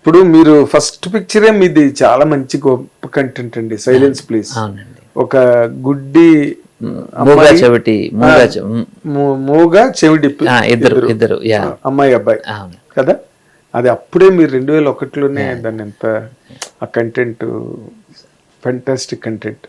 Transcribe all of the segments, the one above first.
ఇప్పుడు మీరు ఫస్ట్ పిక్చరే మీది చాలా మంచి గొప్ప కంటెంట్ అండి, సైలెన్స్ ప్లీజ్. అవునండి. ఒక గుడ్డి మూగా చెవిటి మూగా చెవిటి ఇద్దరు అమ్మాయి అబ్బాయి కదా, అది అప్పుడే మీరు 2001లోనే దాన్ని ఎంత ఆ కంటెంట్ ఫెంటాస్టిక్ కంటెంట్.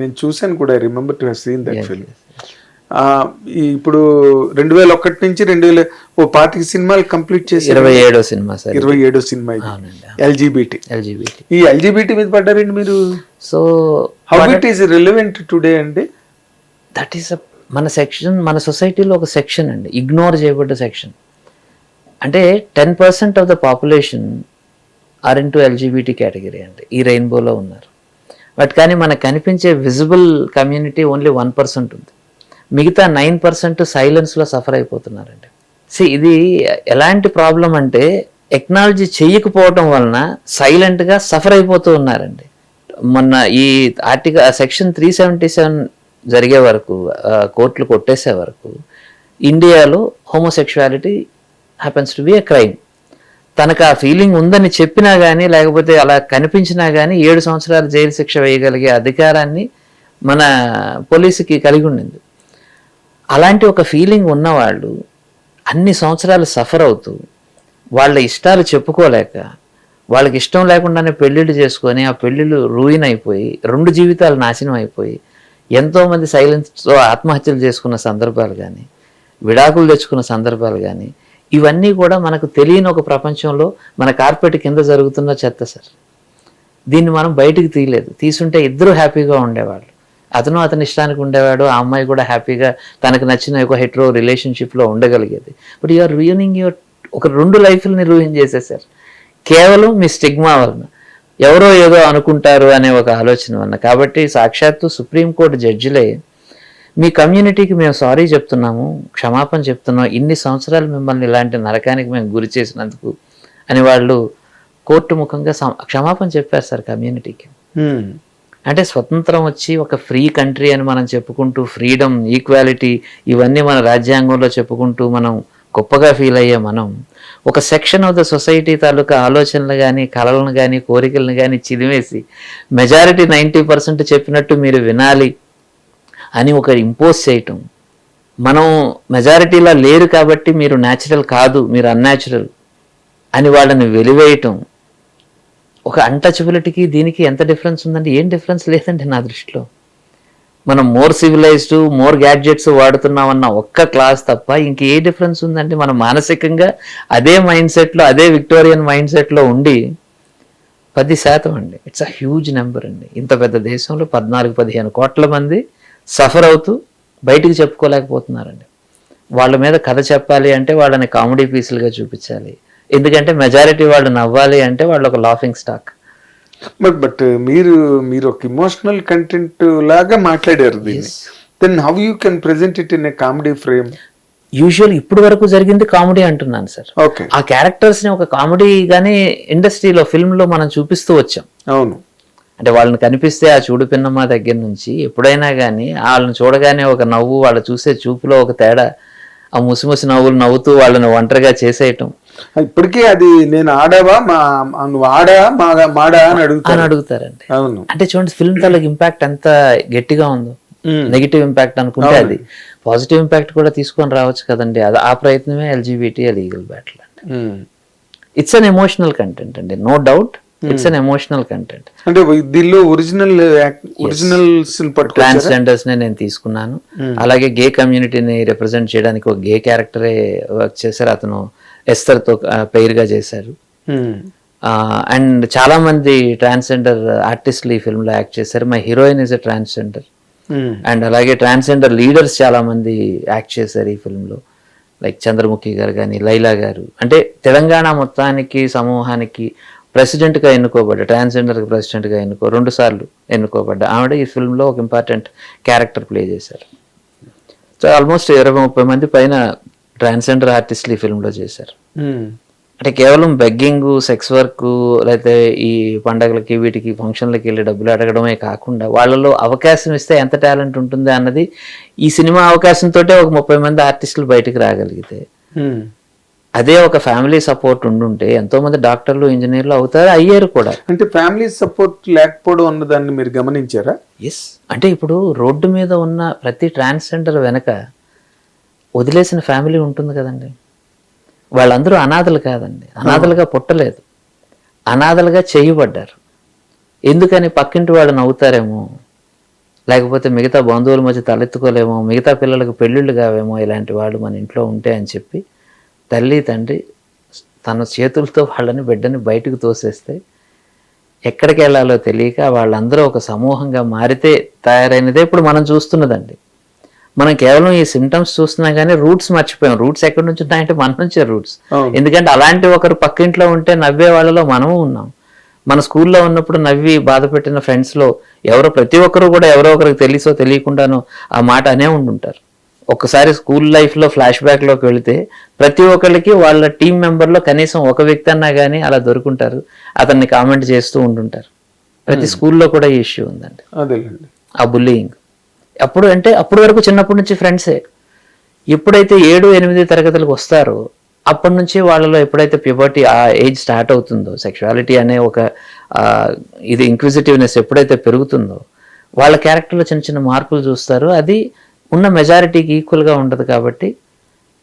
నేను చూసాను కూడా, I remember to have seen that film. ఇప్పుడు 2001 నుంచి 25 సినిమాలు కంప్లీట్ చేసి 27వ సినిమా సార్, 27వ సినిమా ఎల్జిబిటి. ఈ ఎల్జిబిటి మీద పడ్డారండి మీరు. So how it is relevant today అండి? దట్ ఈస్ మన సెక్షన్, మన సొసైటీలో ఒక సెక్షన్ అండి, ఇగ్నోర్ చేయబడ్డ సెక్షన్. అంటే 10% of the population are in to LGBT category అండి, ఈ రెయిన్బోలో ఉన్నారు. బట్ కానీ మనకు కనిపించే విజిబుల్ కమ్యూనిటీ ఓన్లీ 1% ఉంది. మిగతా 9% సైలెన్స్లో సఫర్ అయిపోతున్నారండి. ఇది ఎలాంటి ప్రాబ్లం అంటే, ఎక్నాలజీ చేయకపోవడం వలన సైలెంట్గా సఫర్ అయిపోతూ ఉన్నారండి. మొన్న ఈ సెక్షన్ 377 జరిగే వరకు, కోర్టులు కొట్టేసే వరకు, ఇండియాలో homosexuality happens to be a crime. తనకు ఆ ఫీలింగ్ ఉందని చెప్పినా కానీ, లేకపోతే అలా కనిపించినా కానీ 7 సంవత్సరాలు జైలు శిక్ష వేయగలిగే అధికారాన్ని మన పోలీసుకి కలిగి ఉండింది. అలాంటి ఒక ఫీలింగ్ ఉన్నవాళ్ళు అన్ని సంవత్సరాలు సఫర్ అవుతూ, వాళ్ళ ఇష్టాలు చెప్పుకోలేక, వాళ్ళకి ఇష్టం లేకుండానే పెళ్ళిళ్ళు చేసుకొని, ఆ పెళ్ళిళ్ళు రూయిన్ అయిపోయి 2 జీవితాలు నాశనం అయిపోయి, ఎంతోమంది సైలెన్స్తో ఆత్మహత్యలు చేసుకున్న సందర్భాలు కానీ, విడాకులు తెచ్చుకున్న సందర్భాలు కానీ, ఇవన్నీ కూడా మనకు తెలియని ఒక ప్రపంచంలో మన కార్పెట్ కింద జరుగుతున్న చెత్త సార్. దీన్ని మనం బయటికి తీయలేదు. తీసుంటే ఇద్దరు హ్యాపీగా ఉండేవాళ్ళు. అతను అతని ఇష్టానికి ఉండేవాడు, ఆ అమ్మాయి కూడా హ్యాపీగా తనకు నచ్చిన ఒక హెట్రో రిలేషన్షిప్లో ఉండగలిగేది. బట్ యూఆర్ రూయినింగ్ యువర్ ఒక 2 లైఫ్ని రూయిన్ చేసేసారు కేవలం మీ స్టిగ్మా వలన, ఎవరో ఏదో అనుకుంటారు అనే ఒక ఆలోచన వలన. కాబట్టి సాక్షాత్తు సుప్రీంకోర్టు జడ్జిలే మీ కమ్యూనిటీకి మేము సారీ చెప్తున్నాము, క్షమాపణ చెప్తున్నాం, ఇన్ని సంవత్సరాలు మిమ్మల్ని ఇలాంటి నరకానికి మేము గురి చేసినందుకు అని వాళ్ళు కోర్టు ముఖంగా క్షమాపణ చెప్పారు సార్ కమ్యూనిటీకి. అంటే స్వతంత్రం వచ్చి ఒక ఫ్రీ కంట్రీ అని మనం చెప్పుకుంటూ, ఫ్రీడమ్, ఈక్వాలిటీ ఇవన్నీ మన రాజ్యాంగంలో చెప్పుకుంటూ మనం గొప్పగా ఫీల్ అయ్యే మనం, ఒక సెక్షన్ ఆఫ్ ద సొసైటీ తాలూకా ఆలోచనలు కానీ, కళలను కానీ, కోరికలను కానీ చిదివేసి, మెజారిటీ 90% చెప్పినట్టు మీరు వినాలి అని ఒక ఇంపోజ్ చేయటం, మనం మెజారిటీలా లేరు కాబట్టి మీరు న్యాచురల్ కాదు, మీరు అన్యాచురల్ అని వాళ్ళని వెలివేయటం, ఒక అన్టచబిలిటీకి దీనికి ఎంత డిఫరెన్స్ ఉందండి? ఏం డిఫరెన్స్ లేదండి నా దృష్టిలో. మనం మోర్ సివిలైజ్డ్, మోర్ గ్యాడ్జెట్స్ వాడుతున్నామన్న ఒక్క క్లాస్ తప్ప ఇంకే డిఫరెన్స్ ఉందండి? మనం మానసికంగా అదే మైండ్ సెట్లో, అదే విక్టోరియన్ మైండ్ సెట్లో ఉండి 10% అండి, ఇట్స్ అ హ్యూజ్ నెంబర్ అండి. ఇంత పెద్ద దేశంలో 14-15 కోట్ల మంది సఫర్ అవుతూ బయటికి చెప్పుకోలేకపోతున్నారండి. వాళ్ళ మీద కథ చెప్పాలి అంటే వాళ్ళని కామెడీ పీసులుగా చూపించాలి, ఎందుకంటే మెజారిటీ వాళ్ళు నవ్వాలి అంటే వాళ్ళు ఒక లాఫింగ్ స్టాక్. బట్ మీరు ఒక ఇమోషనల్ కంటెంట్ లాగా మాట్లాడారు దీన్ని. Then how you can present it in a comedy frame? Usual ఇప్పుడు వరకు జరిగింది కామెడీ అంటున్నాను సార్. ఆ క్యారెక్టర్స్ ని ఒక కామెడీగానే ఇండస్ట్రీలో, ఫిల్మ్ లో మనం చూపిస్తూ వచ్చాం. అవును, అంటే వాళ్ళని కనిపిస్తే ఆ చూడు పిన్నమ్మ దగ్గర నుంచి ఎప్పుడైనా కానీ వాళ్ళని చూడగానే ఒక నవ్వు, వాళ్ళు చూసే చూపులో ఒక తేడా, ఆ ముసిముసి నవ్వులు నవ్వుతూ వాళ్ళని ఒంటరిగా చేసేయటం. ఇప్పటికీ అది నేను ఆడావా, నువ్వు ఆడా మాడా అని అడుగుతారండి. అవును, అంటే చూడండి ఫిల్మ్ తాలూకు ఇంపాక్ట్ ఎంత గట్టిగా ఉందో. నెగిటివ్ ఇంపాక్ట్ అనుకుంటే అది పాజిటివ్ ఇంపాక్ట్ కూడా తీసుకొని రావచ్చు కదండి. అది ఆ ప్రయత్నమే ఎల్జిబిటి లీగల్ బ్యాటిల్ అండి. ఇట్స్ అన్ ఎమోషనల్ కంటెంట్ అండి, no doubt. It's an emotional content. అంటే దీనిలో ఒరిజినల్ ట్రాన్స్జెండర్స్ నే నేను తీసుకున్నాను. అలాగే గే కమ్యూనిటీని రిప్రజెంట్ చేయడానికి ఒక గే క్యారెక్టరే వర్క్ చేశారు. అతను ఎస్తర్ తో పెయిర్గా చేశారు. అండ్ చాలా మంది ట్రాన్స్జెండర్ ఆర్టిస్టులు ఈ ఫిల్మ్ లో యాక్ట్ చేశారు. My heroine is a transgender. And అలాగే ట్రాన్స్జెండర్ లీడర్స్ చాలా మంది యాక్ట్ చేశారు ఈ ఫిల్మ్ లో, లైక్ చంద్రముఖి గారు కానీ, లైలా గారు. అంటే తెలంగాణ మొత్తానికి, సమూహానికి ప్రెసిడెంట్గా ఎన్నుకోబడ్డ, ట్రాన్స్జెండర్ ప్రెసిడెంట్గా 2 సార్లు ఎన్నుకోబడ్డ ఆవిడ ఈ ఫిల్మ్లో ఒక ఇంపార్టెంట్ క్యారెక్టర్ ప్లే చేశారు. సో ఆల్మోస్ట్ 20-30 మంది పైన ట్రాన్స్జెండర్ ఆర్టిస్టులు ఈ ఫిల్మ్లో చేశారు. అంటే కేవలం బెగ్గింగ్, సెక్స్ వర్క్, లేకపోతే ఈ పండగలకి వీటికి ఫంక్షన్లకి వెళ్ళి డబ్బులు అడగడమే కాకుండా వాళ్ళలో అవకాశం ఇస్తే ఎంత టాలెంట్ ఉంటుంది అన్నది ఈ సినిమా అవకాశంతో ఒక 30 మంది ఆర్టిస్టులు బయటకు రాగలిగితే అదే ఒక ఫ్యామిలీ సపోర్ట్ ఉండుంటే ఎంతో మంది డాక్టర్లు ఇంజనీర్లు అవుతారు, అయ్యారు కూడా. అంటే ఫ్యామిలీ సపోర్ట్ లేకపోవడం అన్నదాన్ని మీరు గమనించారా? ఎస్. అంటే ఇప్పుడు రోడ్డు మీద ఉన్న ప్రతి ట్రాన్స్జెండర్ వెనక వదిలేసిన ఫ్యామిలీ ఉంటుంది కదండి. వాళ్ళందరూ అనాథలు కాదండి, అనాథలుగా పుట్టలేదు, అనాథలుగా చేయబడ్డారు. ఎందుకని? పక్కింటి వాళ్ళు నవ్వుతారేమో, లేకపోతే మిగతా బంధువుల మధ్య తలెత్తుకోలేమో, మిగతా పిల్లలకు పెళ్ళిళ్ళు కావేమో ఇలాంటి వాళ్ళు మన ఇంట్లో ఉంటే అని చెప్పి తల్లి తండ్రి తన చేతులతో వాళ్ళని బిడ్డని బయటకు తోసేస్తే ఎక్కడికి వెళ్ళాలో తెలియక వాళ్ళందరూ ఒక సమూహంగా మారితే తయారైనదే ఇప్పుడు మనం చూస్తున్నదండి. మనం కేవలం ఈ సిమ్టమ్స్ చూస్తున్నాం కానీ రూట్స్ మర్చిపోయాం. రూట్స్ ఎక్కడి నుంచి ఉన్నాయంటే మన నుంచే రూట్స్. ఎందుకంటే అలాంటి ఒకరు పక్కింట్లో ఉంటే నవ్వే వాళ్ళలో మనము ఉన్నాం. మన స్కూల్లో ఉన్నప్పుడు నవ్వి బాధ పెట్టిన ఫ్రెండ్స్లో ఎవరో ప్రతి ఒక్కరు కూడా ఎవరో ఒకరికి తెలుసో తెలియకుండానో ఆ మాట అనే ఉండుంటారు. ఒక్కసారి స్కూల్ లైఫ్లో ఫ్లాష్ బ్యాక్లోకి వెళితే ప్రతి ఒక్కరికి వాళ్ళ టీం మెంబర్లో కనీసం ఒక వ్యక్తి అన్నా కానీ అలా దొరుకుంటారు, అతన్ని కామెంట్ చేస్తూ ఉంటుంటారు. ప్రతి స్కూల్లో కూడా ఈ ఇష్యూ ఉందండి, ఆ బుల్లీయింగ్. అప్పుడు అంటే అప్పటి వరకు చిన్నప్పటి నుంచి ఫ్రెండ్సే. ఎప్పుడైతే 7-8 తరగతులకు వస్తారో అప్పటి నుంచి వాళ్ళలో ఎప్పుడైతే ప్యూబర్టీ ఆ ఏజ్ స్టార్ట్ అవుతుందో, సెక్షువాలిటీ అనే ఒక ఇది ఇంక్విజిటివ్నెస్ ఎప్పుడైతే పెరుగుతుందో వాళ్ళ క్యారెక్టర్లో చిన్న చిన్న మార్పులు చూస్తారు. అది ఉన్న మెజారిటీకి ఈక్వల్గా ఉండదు కాబట్టి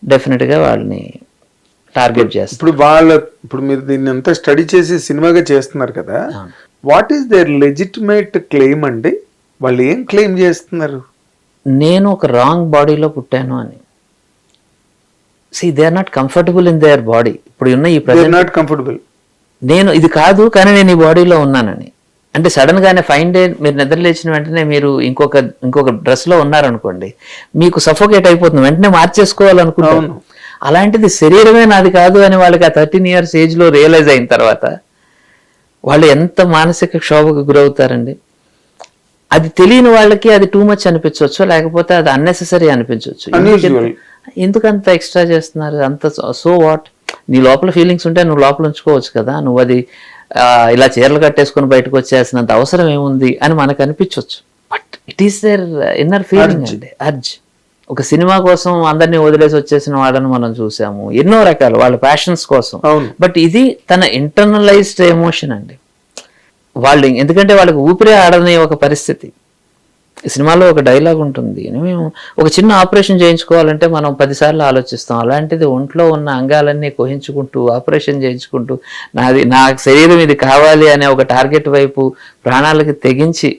డెఫినెట్గా వాళ్ళని టార్గెట్ చేస్తారు. ఇప్పుడు మీరు దీన్ని అంతా స్టడీ చేసి సినిమాగా చేస్తున్నారు కదా, what is their legitimate claim అండి? వాళ్ళు ఏం క్లెయిమ్ చేస్తున్నారు? నేను ఒక రాంగ్ బాడీలో పుట్టాను అని. They are not comfortable in their body. ఇప్పుడు ఉన్న ఈ నాట్ కంఫర్టబుల్, నేను ఇది కాదు కానీ నేను ఈ బాడీలో ఉన్నానని. అంటే సడన్ గానే ఫైన్ డే మీరు నిద్ర లేచిన వెంటనే మీరు ఇంకొక డ్రెస్ లో ఉన్నారనుకోండి, మీకు సఫోకేట్ అయిపోతుంది, వెంటనే మార్చేసుకోవాలనుకుంటాను. అలాంటిది శరీరమే నాది కాదు అని వాళ్ళకి ఆ 13 years ఏజ్ లో రియలైజ్ అయిన తర్వాత వాళ్ళు ఎంత మానసిక క్షోభకు గురవుతారండి. అది తెలియని వాళ్ళకి అది టూ మచ్ అనిపించవచ్చు, లేకపోతే అది అన్నెసెసరీ అనిపించవచ్చు. ఎందుకంత ఎక్స్ట్రా చేస్తున్నారు అంత? So what? నీ లోపల ఫీలింగ్స్ ఉంటే నువ్వు లోపల ఉంచుకోవచ్చు కదా, నువ్వు అది ఇలా చీరలు కట్టేసుకుని బయటకు వచ్చేసినంత అవసరం ఏముంది అని మనకు అనిపించవచ్చు. But it is their inner feeling అండి, అర్జ్. ఒక సినిమా కోసం అందరినీ వదిలేసి వచ్చేసిన వాళ్ళని మనం చూసాము, ఎన్నో రకాలు వాళ్ళ ప్యాషన్స్ కోసం. బట్ ఇది తన ఇంటర్నలైజ్డ్ ఎమోషన్ అండి. వాళ్ళు ఎందుకంటే వాళ్ళకి ఊపిరే ఆడని ఒక పరిస్థితి. ఈ సినిమాలో ఒక డైలాగ్ ఉంటుంది, మేము ఒక చిన్న ఆపరేషన్ చేయించుకోవాలంటే మనం 10 సార్లు ఆలోచిస్తాం. అలాంటిది ఒంట్లో ఉన్న అంగాలన్నీ కోహించుకుంటూ ఆపరేషన్ చేయించుకుంటూ నా శరీరం ఇది కావాలి అనే ఒక టార్గెట్ వైపు ప్రాణాలకి తెగించి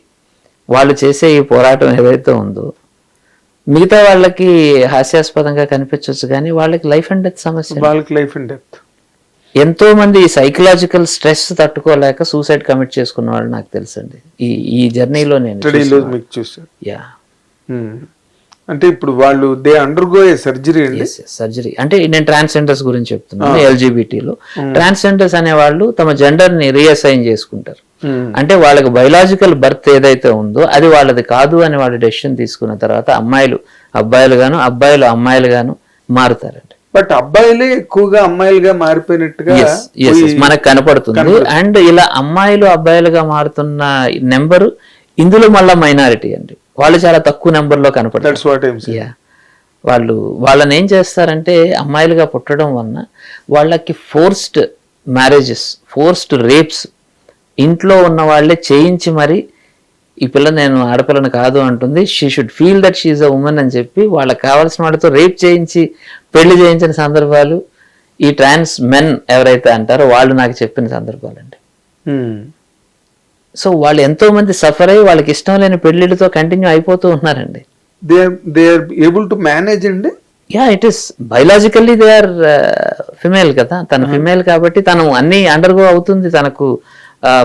వాళ్ళు చేసే ఈ పోరాటం ఏదైతే ఉందో మిగతా వాళ్ళకి హాస్యాస్పదంగా కనిపించవచ్చు కానీ వాళ్ళకి లైఫ్ అండ్ డెత్ సమస్య. వాళ్ళకి లైఫ్ అండ్ డెత్. ఎంతో మంది సైకలాజికల్ స్ట్రెస్ తట్టుకోలేక సూసైడ్ కమిట్ చేసుకున్న వాళ్ళు నాకు తెలుసండి ఈ జర్నీలో నేను చూసాను. అంటే ఇప్పుడు వాళ్ళు దే అండర్గో ఏ సర్జరీ అండి. సర్జరీ అంటే నేను ట్రాన్స్జెండర్స్ గురించి చెప్తున్నాను. ఎల్జీబీటీలో ట్రాన్స్జెండర్స్ అనే వాళ్ళు తమ జెండర్ ని రీఅసైన్ చేసుకుంటారు. అంటే వాళ్ళకి బయలాజికల్ బర్త్ ఏదైతే ఉందో అది వాళ్ళది కాదు అని వాళ్ళు డెసిషన్ తీసుకున్న తర్వాత అమ్మాయిలు అబ్బాయిలు గాను, అబ్బాయిలు అమ్మాయిలు గాను మారుతారండి. బట్ అబ్బాయిలే ఎక్కువగా అమ్మాయిలుగా మారిపోయినట్టుగా మనకు కనపడుతుంది. అండ్ ఇలా అమ్మాయిలు అబ్బాయిలుగా మారుతున్న నెంబరు ఇందులో మళ్ళా మైనారిటీ అండి. వాళ్ళు చాలా తక్కువ నెంబర్లో కనపడతారు. వాళ్ళని ఏం చేస్తారంటే అమ్మాయిలుగా పుట్టడం వలన వాళ్ళకి ఫోర్స్డ్ మ్యారేజెస్, ఫోర్స్డ్ రేప్స్ ఇంట్లో ఉన్న వాళ్ళే చేయించి మరి ఈ పిల్ల నేను ఆడపిల్లని కాదు అంటుంది, she should feel that she is a women అని చెప్పి వాళ్ళకి కావాల్సిన వాళ్ళతో రేప్ చేయించి పెళ్లి చేయించిన సందర్భాలు ఈ ట్రాన్స్ మెన్ ఎవరైతే అంటారో వాళ్ళు నాకు చెప్పిన సందర్భాలండి. సో వాళ్ళు ఎంతో మంది సఫర్ అయ్యి వాళ్ళకి ఇష్టం లేని పెళ్లిళ్ళతో కంటిన్యూ అయిపోతూ ఉన్నారండి. They are able to manage అండి. Yeah, it is biologically they are female కదా, తన ఫిమేల్ కాబట్టి తను అన్ని అండర్గో అవుతుంది, తనకు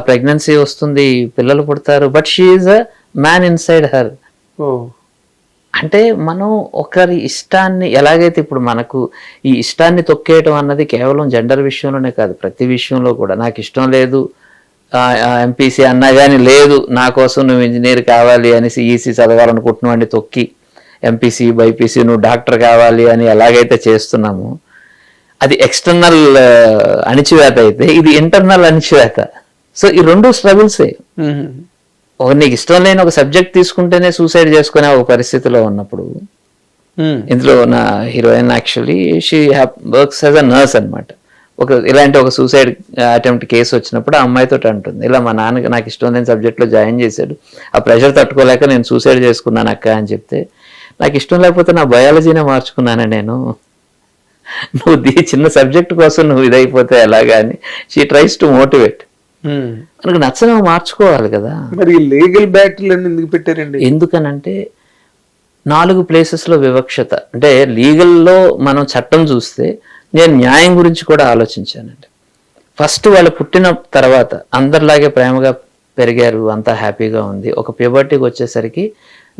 ప్రెగ్నెన్సీ వస్తుంది, పిల్లలు పుడతారు. But she is a man inside her. అంటే మనం ఒకరి ఇష్టాన్ని ఎలాగైతే ఇప్పుడు మనకు ఈ ఇష్టాన్ని తొక్కేయటం అన్నది కేవలం జెండర్ విషయంలోనే కాదు, ప్రతి విషయంలో కూడా. నాకు ఇష్టం లేదు ఎంపీసీ అన్నా కానీ లేదు నా కోసం నువ్వు ఇంజనీర్ కావాలి అని ఈసీ చదవాలనుకుంటున్నావు అని తొక్కి ఎంపీసీ బైపీసీ నువ్వు డాక్టర్ కావాలి అని ఎలాగైతే చేస్తున్నామో అది ఎక్స్టర్నల్ అణిచివేత అయితే ఇది ఇంటర్నల్ అణిచివేత. సో ఈ రెండు స్ట్రగుల్సే. నీకు ఇష్టం లేని ఒక సబ్జెక్ట్ తీసుకుంటేనే సూసైడ్ చేసుకునే ఒక పరిస్థితిలో ఉన్నప్పుడు ఇందులో నా heroine actually she works as a nurse అనమాట. ఇలాంటి ఒక సూసైడ్ అటెంప్ట్ కేసు వచ్చినప్పుడు ఆ అమ్మాయితో అంటుంది, ఇలా మా నాన్న నాకు ఇష్టం లేని సబ్జెక్ట్లో జాయిన్ చేశాడు, ఆ ప్రెషర్ తట్టుకోలేక నేను సూసైడ్ చేసుకున్నాను అక్క అని చెప్తే, నాకు ఇష్టం లేకపోతే నా బయాలజీనే మార్చుకున్నాను నేను, నువ్వు చిన్న సబ్జెక్ట్ కోసం నువ్వు ఇదైపోతే ఎలాగా అని షీ ట్రైస్ టు మోటివేట్. మనకు నచ్చని మార్చుకోవాలి కదా. మరి లీగల్ బ్యాటిల్ అని ఎందుకు పెట్టారండి? ఎందుకనంటే 4 ప్లేసెస్లో వివక్షత. అంటే లీగల్లో మనం చట్టం చూస్తే నేను న్యాయం గురించి కూడా ఆలోచించానండి. ఫస్ట్ వాళ్ళు పుట్టిన తర్వాత అందరిలాగే ప్రేమగా పెరిగారు, అంతా హ్యాపీగా ఉంది. ఒక ప్యూబర్టీకి వచ్చేసరికి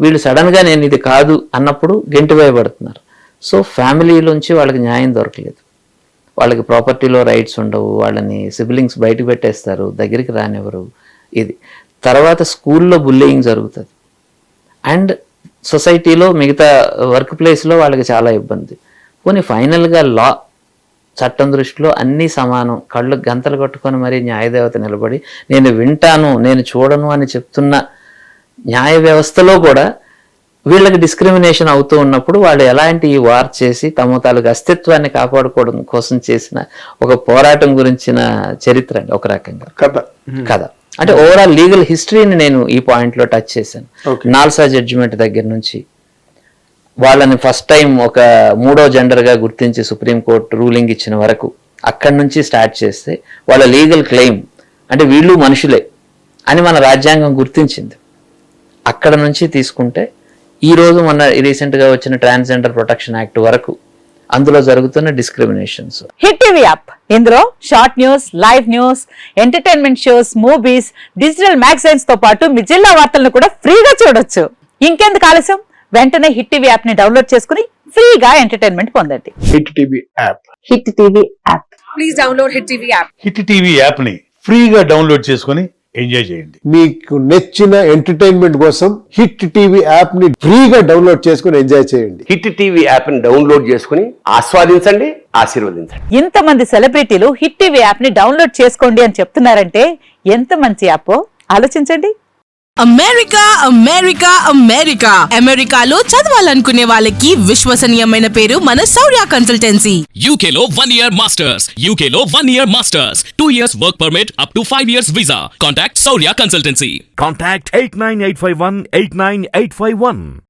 వీళ్ళు సడన్గా నేను ఇది కాదు అన్నప్పుడు గెంటి వేయబడుతున్నారు. సో ఫ్యామిలీలోంచి వాళ్ళకి న్యాయం దొరకలేదు, వాళ్ళకి ప్రాపర్టీలో రైట్స్ ఉండవు, వాళ్ళని సిబ్లింగ్స్ బయటకు పెట్టేస్తారు, దగ్గరికి రానివ్వరు. ఇది తర్వాత స్కూల్లో బుల్లింగ్ జరుగుతుంది, అండ్ సొసైటీలో మిగతా వర్క్ ప్లేస్లో వాళ్ళకి చాలా ఇబ్బంది. పోనీ ఫైనల్గా లా చట్టం దృష్టిలో అన్నీ సమానం, కళ్ళు గంతలు కట్టుకొని మరి న్యాయదేవత నిలబడి నేను వింటాను నేను చూడను అని చెప్తున్న న్యాయ వ్యవస్థలో కూడా వీళ్ళకి డిస్క్రిమినేషన్ అవుతూ ఉన్నప్పుడు వాళ్ళు ఎలాంటి ఈ వార్ చేసి తమ తాలూకు అస్తిత్వాన్ని కాపాడుకోవడం కోసం చేసిన ఒక పోరాటం గురించిన చరిత్ర అండి ఒక రకంగా కథ. అంటే ఓవరాల్ లీగల్ హిస్టరీని నేను ఈ పాయింట్లో టచ్ చేశాను. నాల్సా జడ్జిమెంట్ దగ్గర నుంచి వాళ్ళని ఫస్ట్ టైం ఒక 3వ జెండర్గా గుర్తించి సుప్రీంకోర్టు రూలింగ్ ఇచ్చిన వరకు అక్కడి నుంచి స్టార్ట్ చేస్తే వాళ్ళ లీగల్ క్లెయిమ్ అంటే వీళ్ళు మనుషులే అని మన రాజ్యాంగం గుర్తించింది. అక్కడ నుంచి తీసుకుంటే ఈ రోజు మొన్న రీసెంట్గా వచ్చిన ట్రాన్స్జెండర్ ప్రొటెక్షన్ యాక్ట్ వరకు అందులో జరుగుతున్న డిస్క్రిమినేషన్స్. హిట్ టీవీ యాప్, ఇందులో short news, live news, entertainment shows, movies, digital magazines తో పాటు మీ జిల్లా వార్తలను కూడా ఫ్రీగా చూడొచ్చు. ఇంకెందుకు ఆలస్యం, వెంటనే హిట్ టీవీ యాప్ ని డౌన్లోడ్ చేసుకుని ఫ్రీగా ఎంటర్టైన్మెంట్ పొందండి. Hit TV app, hit TV app, please download hit TV app. Hit TV app ని ఫ్రీగా డౌన్లోడ్ చేసుకుని ఎంజాయ్ చేయండి. మీకు నచ్చిన ఎంటర్టైన్మెంట్ కోసం హిట్ టీవీ యాప్ ని ఫ్రీగా డౌన్లోడ్ చేసుకుని ఎంజాయ్ చేయండి. హిట్ టీవీ యాప్ ని డౌన్లోడ్ చేసుకుని ఆస్వాదించండి, ఆశీర్వదించండి. ఇంతమంది సెలబ్రిటీలు హిట్ టీవీ యాప్ ని డౌన్లోడ్ చేసుకోండి అని చెప్తున్నారంటే ఎంత మంచి యాప్ ఆలోచించండి. అమెరికా అమెరికా అమెరికా అమెరికాలో చదవాలనుకునే వాళ్ళకి విశ్వసనీయమైన పేరు మన శౌర్య కన్సల్టెన్సీ. UK లో 1 year masters, UK లో 1 year masters, 2 years work permit up to 5 years visa. Contact Saurya Consultancy. Contact 89851 89851.